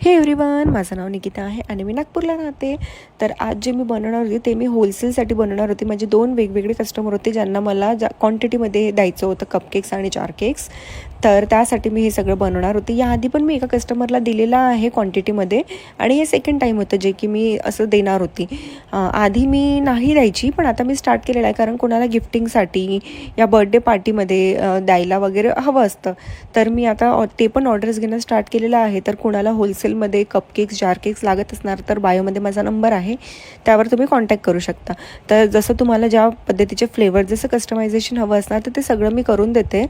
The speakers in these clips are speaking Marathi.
हे एव्हरीवन, माझं नाव निकिता आहे आणि मी नागपूरला राहते. तर आज जे मी बनवणार होते ते मी होलसेलसाठी बनवणार होते. म्हणजे 2 वेगवेगळे कस्टमर होते ज्यांना मला क्वांटिटीमध्ये द्यायचं होतं कपकेक्स आणि जार केक्स. तर त्यासाठी मी हे सगळं बनवणार होते. याआधी पण मी एका कस्टमरला दिलेलं आहे क्वांटिटीमध्ये आणि हे सेकंड टाईम होतं जे की मी असं देणार होती. आधी मी नाही द्यायची, पण आता मी स्टार्ट केलेलं आहे कारण कोणाला गिफ्टिंगसाठी या बर्थडे पार्टीमध्ये द्यायला वगैरे हवं असतं. तर मी आता ते पण ऑर्डर्स घेणं स्टार्ट केलेलं आहे. तर कोणाला होलसेलमध्ये कपकेक्स जार केक्स लागत असणार तर बायोमध्ये माझा नंबर आहे, त्यावर तुम्ही कॉन्टॅक्ट करू शकता. तर जसं तुम्हाला ज्या पद्धतीचे फ्लेवर जसं कस्टमायझेशन हवं असणार तर ते सगळं मी करून देते.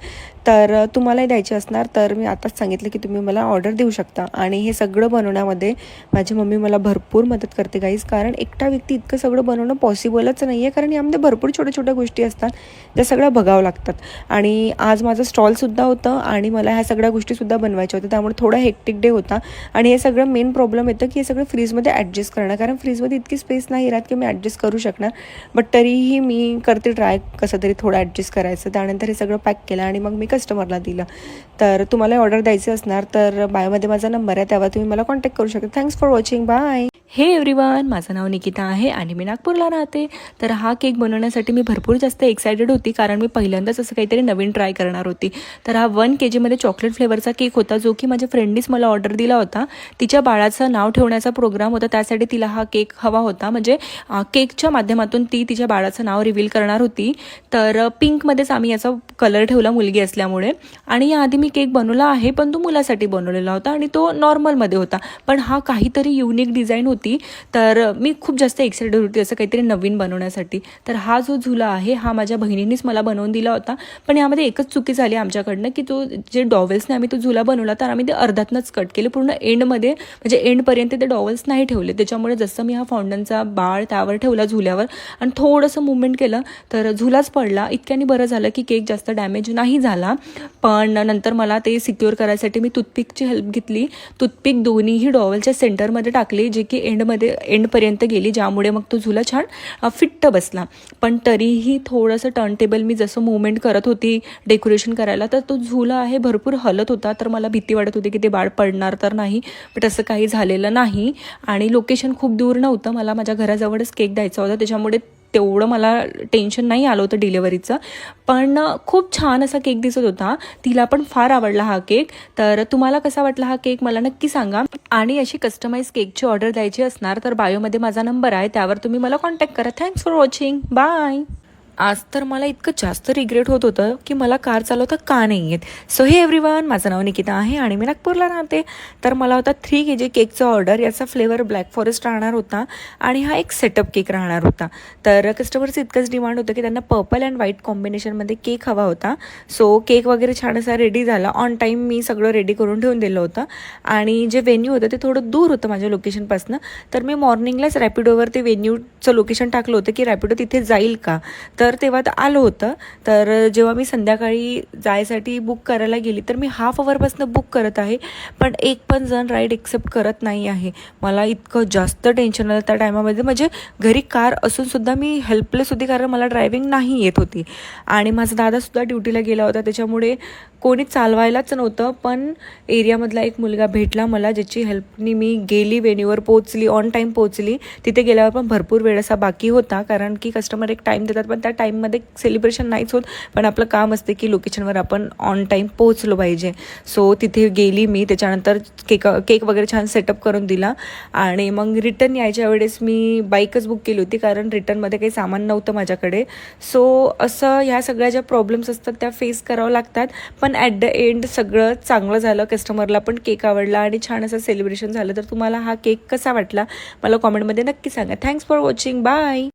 तर तुम्हाला द्यायचे असणार तर मी आताच सांगितलं की तुम्ही मला ऑर्डर देऊ शकता. आणि हे सगळं बनवण्यामध्ये माझी मम्मी मला भरपूर मदत करते गाईज, कारण एकटा व्यक्ती इतकं सगळं बनवणं पॉसिबलच नाही आहे. कारण यामध्ये भरपूर छोट्या छोट्या गोष्टी असतात ज्या सगळ्या बघावं लागतात. आणि आज माझं स्टॉलसुद्धा होतं आणि मला ह्या सगळ्या गोष्टीसुद्धा बनवायच्या होत्या, त्यामुळे थोडा हेक्टिक डे होता. आणि हे सगळं मेन प्रॉब्लेम येतं की हे सगळं फ्रीजमध्ये ॲडजस्ट करणं, कारण फ्रीजमध्ये इतकी स्पेस नाही राहत की मी ॲडजस्ट करू शकणार. बट तरीही मी करते ट्राय कसं तरी थोडं ॲडजस्ट करायचं. त्यानंतर हे सगळं पॅक केलं आणि मग मी कस्टमरला दिलं. तर तुम्हाला ऑर्डर द्यायची असणार तर बायोमध्ये माझा नंबर आहे, त्यावर तुम्ही मला कॉन्टॅक्ट करू शकता. Thanks for watching. बाय. हे एव्हरीवन, माझं नाव निकिता आहे आणि मी नागपूरला राहते. तर हा केक बनवण्यासाठी मी भरपूर जास्त एक्सायटेड होती, कारण मी पहिल्यांदाच असं काहीतरी नवीन ट्राय करणार होती. तर हा 1 kg चॉकलेट फ्लेवरचा केक होता, जो की माझ्या फ्रेंडनीच मला ऑर्डर दिला होता. तिच्या बाळाचं नाव ठेवण्याचा प्रोग्राम होता, त्यासाठी तिला हा केक हवा होता. म्हणजे केकच्या माध्यमातून ती तिच्या बाळाचं नाव रिव्हील करणार होती. तर पिंकमध्येच आम्ही याचा कलर ठेवला मुलगी असल्यामुळे. आणि याआधी मी केक बनवला आहे, पण तो मुलासाठी बनवलेला होता आणि तो नॉर्मलमध्ये होता. पण हा काहीतरी युनिक डिझाईन होती. तर मी खूप जास्त एक्साइटेड होती असं काहीतरी नवीन बनवण्यासाठी. तर हा जो झुला आहे हा माझ्या बहिणीनेच मला बनवून दिला होता. पण यामध्ये एकच चुकी झाली आमच्याकडनं की तो जे डॉवेल्सने आम्ही तो झुला बनवला तर आम्ही ते अर्ध्यातनंच कट केले. पूर्ण एंडमध्ये म्हणजे एंडपर्यंत ते डॉवेल्स नाही ठेवले. त्याच्यामुळे जसं मी हा फॉन्डनचा बाळ त्यावर ठेवला झुल्यावर आणि थोडंसं मुवमेंट केलं तर झुलाच पडला. इतक्याने बरं झालं की केक जास्त डॅमेज नाही झाला. पण नंतर मला ते सिक्युअर करायसाठी मी टूथपिकची हेल्प घेतली. टूथपिक दोन्हीही डॉवेलच्या सेंटरमध्ये टाकली, जे की एंडपर्यंत गेली, ज्यामुळे मग तो झुला छान फिट्ट बसला. पण तरीही थोडंसं टर्नटेबल मी जसं मुवमेंट करत होती डेकोरेशन करायला तर तो झुला आहे भरपूर हलत होता. तर मला भीती वाटत होती की ते बाळ पडणार तर नाही, बट असं काही झालेलं नाही. आणि लोकेशन खूप दूर नव्हतं, मला माझ्या घराजवळच केक द्यायचा होता, त्याच्यामुळे तेवढं मला टेन्शन नाही आलं होतं डिलेवरीचं. पण खूप छान असा केक दिसत होता. तिला पण फार आवडला हा केक. तर तुम्हाला कसा वाटला हा केक मला नक्की सांगा. आणि अशी कस्टमाइज केकची ऑर्डर द्यायची असणार तर बायोमध्ये माझा नंबर आहे, त्यावर तुम्ही मला कॉन्टॅक्ट करा. Thanks for watching. बाय. आज तर मला इतकं जास्त रिग्रेट होत होतं की मला कार चालवता का नाही येत. सो हे एव्हरीवन, माझं नाव निकिता आहे आणि मी नागपूरला राहते. तर मला होता 3 kg केकचा ऑर्डर. याचा फ्लेवर ब्लॅक फॉरेस्ट राहणार होता आणि हा एक सेटअप केक राहणार होता. तर कस्टमरचं इतकंच डिमांड होतं की त्यांना पर्पल अँड व्हाईट कॉम्बिनेशनमध्ये केक हवा होता. सो केक वगैरे छान असा रेडी झाला. ऑन टाईम मी सगळं रेडी करून ठेवून दिलं होतं. आणि जे व्हेन्यू होतं ते थोडं दूर होतं माझ्या लोकेशनपासून. तर मी मॉर्निंगलाच रॅपिडोवर ते व्हेन्यूचं लोकेशन टाकलं होतं की रॅपिडो तिथे जाईल का. तर तेव्हा तर आलं होतं. तर जेव्हा मी संध्याकाळी जायसाठी बुक करायला गेली तर मी हाफ आवरपासून बुक करत आहे, पण एक पण जण राईड एक्सेप्ट करत नाही आहे. मला इतकं जास्त टेन्शन आलं त्या टायमामध्ये. म्हणजे घरी कार असूनसुद्धा मी हेल्पलेस होती, कारण मला ड्रायव्हिंग नाही येत होती आणि माझा दादासुद्धा ड्युटीला गेला होता, त्याच्यामुळे कोणी चालवायलाच नव्हतं. पण एरियामधला एक मुलगा भेटला मला, ज्याची हेल्पनी मी गेली, वेन्यूवर पोचली, ऑन टाईम पोचली. तिथे गेल्यावर पण भरपूर वेळ असा बाकी होता, कारण की कस्टमर एक टाईम देतात पण त्या टाईममध्ये सेलिब्रेशन नाहीच होत. पण आपलं काम असते की लोकेशनवर आपण ऑन टाईम पोचलो पाहिजे. सो तिथे गेली मी. त्याच्यानंतर केक वगैरे छान सेटअप करून दिला आणि मग रिटर्न यायच्या वेळेस मी बाईकच बुक केली होती, कारण रिटर्नमध्ये काही सामान नव्हतं माझ्याकडे. सो असं ह्या सगळ्या ज्या प्रॉब्लेम्स असतात त्या फेस करावं लागतात. पण ॲट द एंड सगळं चांगलं झालं. कस्टमरला पण केक आवडला आणि छान असं सेलिब्रेशन झालं. तर तुम्हाला हा केक कसा वाटला मला कॉमेंटमध्ये नक्की सांगा. Thanks for watching. बाय.